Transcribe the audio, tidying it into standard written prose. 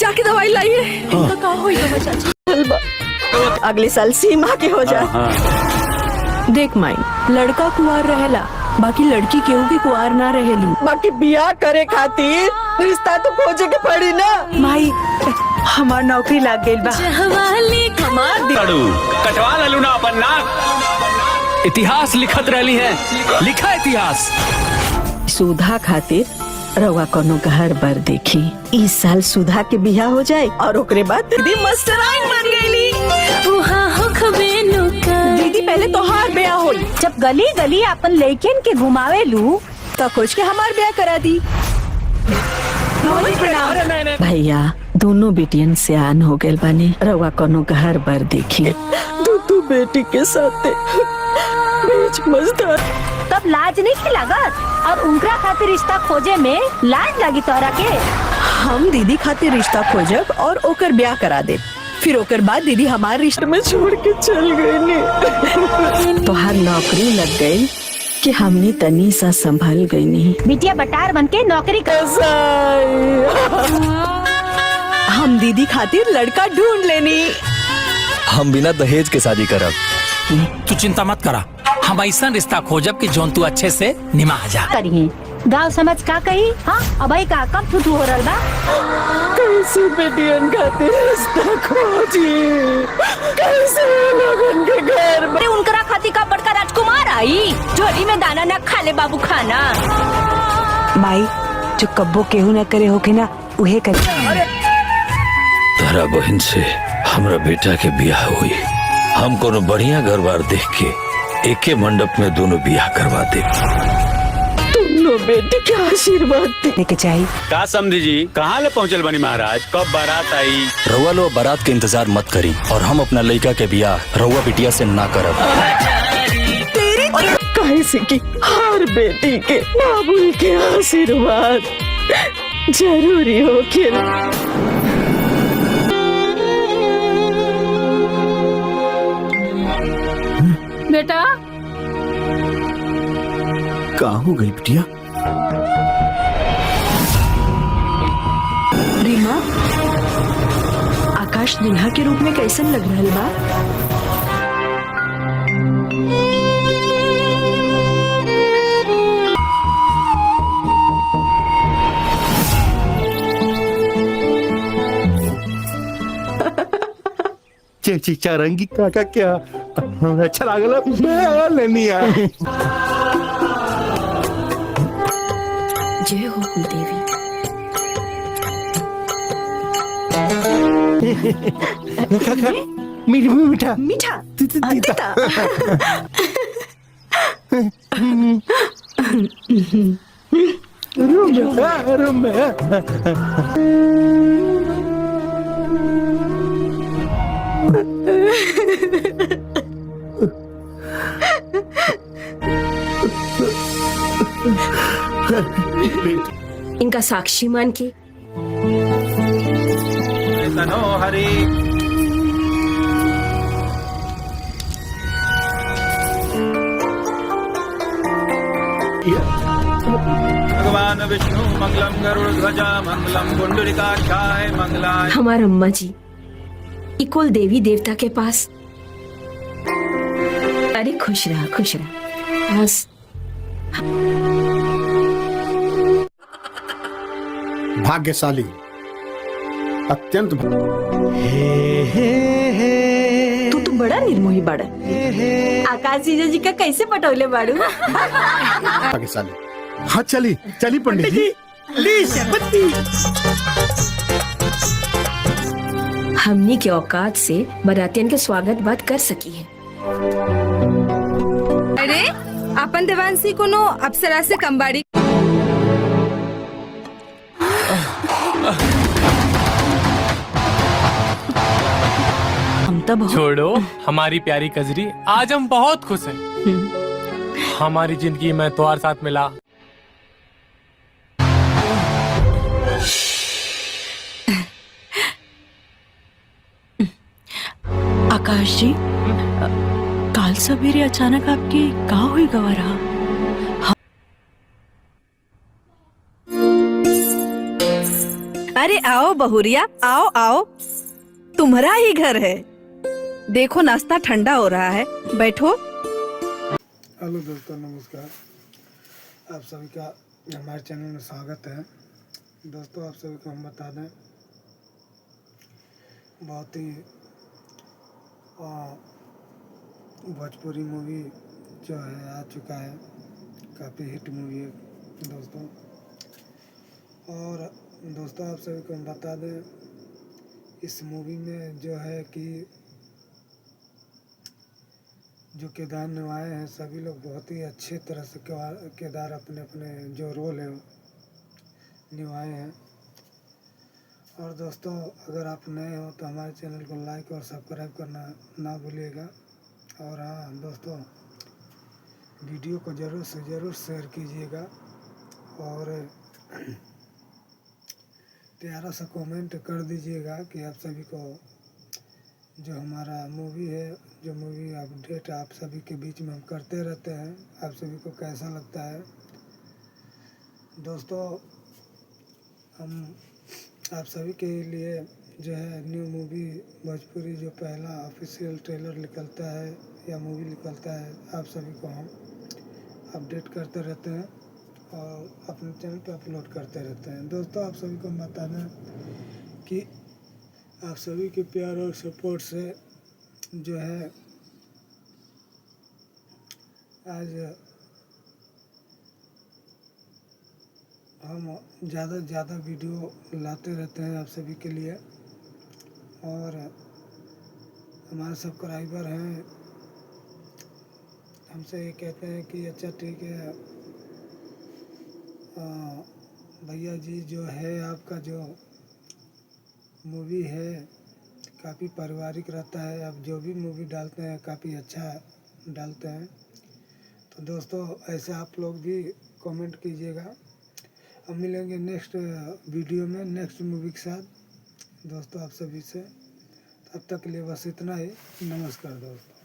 जाके दवाई लाइए। इनका का होई चाची? अगले साल सीमा के हो जाए। देख माई, लड़का कुंवार रहेला, बाकी लड़की केहू भी कुंवार ना रहेली। बाकी बियाह करे खातिर रिश्ता तो खोजे के पड़ी ना। माई हमार नौकरी लाग गई बा। कटवा ललू ना अपन नाक। इतिहास लिखत रहली है, लिखा इतिहास। सुधा खातिर रवा कोनो घर बर देखी। इस साल सुधा के बियाह हो जाए और ओकरे बाद दीदी मास्टराइन बन गईली। दीदी पहले तोहार ब्याह होई। जब गली गली अपन लड़कियन के घुमावे लू तो खोज के हमार ब्याह करा दी। भैया दोनों बेटियन से आन हो गए बानी, रवा कोनो घर बर देखी। दू बेटी के साथ बीच मजदार। तब लाज नहीं की लागत, और उनका खातिर रिश्ता खोजे में लाज लगी तोरा के। हम दीदी खातिर रिश्ता खोजब और ओकर ब्याह करा दे। फिर ओकर बाद दीदी हमारे रिश्ते में छोड़ के चल गई। तोहार नौकरी लग गई कि हमने तनी सा संभल गई नहीं। बिटिया बटार बन के नौकरी कर। हम दीदी खातिर लड़का ढूंढ लेनी। हम बिना दहेज के शादी करब। तू चिंता मत करा, हम ऐसा रिश्ता खोजब कि जोन तू अच्छे से निमा जा करिए। गाँव समझ का कही। हाँ अब का कब छुट्टी हो रहा बा। कैसे बेटियन खातिर रिश्ता खोजी, कैसे लोगन के घर में। उनकरा खातिर का बड़का राजकुमार आई, झोली में दाना न खा ले बाबू खाना। माई जो कब्बो केहू न करे होके ना उहे करे। तारा बहन से हमरा बेटा के बियाह हुई। हम कोनो बढ़िया घर बार देख के एके मंडप में दोनों बियाह करवा दे। दोनों बेटे के आशीर्वाद देने के चाहिए। का समझी जी, कहाँ ले पहुँचल बनी महाराज? कब बारात आई? रउआ लो बारात के इंतजार मत करी, और हम अपना लड़का के बियाह रउआ बिटिया से ना करब। कैसे कि हर बेटी के बाबुल के आशीर्वाद जरूरी हो के। बेटा कहाँ हो गई बिटिया? रीमा, आकाश दुल्हा के रूप में कैसन लग रहा बा? चेची चारंगी काका क्या अच्छा लागला लेनी है। जय हो कुलदेवी। काका मीठा मीठा तीता। रूम में इनका साक्षी मान के। हरी भगवान विष्णु मंगलम गरुड़ ध्वजा मंगलम पुंडरीकाक्षाय मंगलाय। हमारा अम्मा जी इकुल देवी देवता के पास। अरे खुश रहा बस। भाग्यशाली अत्यंत। तू तो बड़ा निर्मोही बाड़ा। आकाश जी का कैसे पटौले बाड़ू? भाग्यशाली। हाँ चली पंडित जी। हमनी के औकात से बरातियन के स्वागत बात कर सकी है। अरे अपन देवांशी कोनो अप्सरा से कमबाड़ी। हम तब छोड़ो हमारी प्यारी कजरी, आज हम बहुत खुश हैं। हमारी जिंदगी में तुम्हारे साथ मिला। आकाश जी, काल सवेरे अचानक आपकी कहाँ हुई गवारा? अरे आओ बहुरिया, आओ आओ, तुम्हारा ही घर है। देखो नाश्ता ठंडा हो रहा है, बैठो। हेलो दोस्तों, नमस्कार। आप सभी का हमारे चैनल में स्वागत है। दोस्तों, आप सभी को हम बता दें, बहुत ही भोजपुरी मूवी जो है आ चुका है, काफ़ी हिट मूवी है दोस्तों। और दोस्तों, आप सभी को हम बता दें, इस मूवी में जो है कि जो किरदार निभाए हैं सभी लोग बहुत ही अच्छे तरह से किरदार अपने अपने जो रोल है निभाए हैं। और दोस्तों, अगर आप नए हो तो हमारे चैनल को लाइक और सब्सक्राइब करना ना भूलिएगा। और हाँ दोस्तों, वीडियो को ज़रूर से ज़रूर शेयर कीजिएगा और प्यारा सा कमेंट कर दीजिएगा कि आप सभी को जो हमारा मूवी है, जो मूवी अपडेट आप सभी के बीच में हम करते रहते हैं, आप सभी को कैसा लगता है। दोस्तों, हम आप सभी के लिए जो है न्यू मूवी भोजपुरी जो पहला ऑफिशियल ट्रेलर निकलता है या मूवी निकलता है, आप सभी को हम अपडेट करते रहते हैं और अपने चैनल पर अपलोड करते रहते हैं। दोस्तों, आप सभी को बता दें कि आप सभी के प्यार और सपोर्ट से जो है आज हम ज़्यादा से ज़्यादा वीडियो लाते रहते हैं आप सभी के लिए। और हमारे सब्सक्राइबर हैं, हमसे ये कहते हैं कि अच्छा ठीक है भैया जी, जो है आपका जो मूवी है काफ़ी पारिवारिक रहता है, आप जो भी मूवी डालते हैं काफ़ी अच्छा डालते हैं। तो दोस्तों, ऐसे आप लोग भी कमेंट कीजिएगा। हम मिलेंगे नेक्स्ट वीडियो में नेक्स्ट मूवी के साथ दोस्तों आप सभी से। तब तक के लिए बस इतना ही। नमस्कार दोस्तों।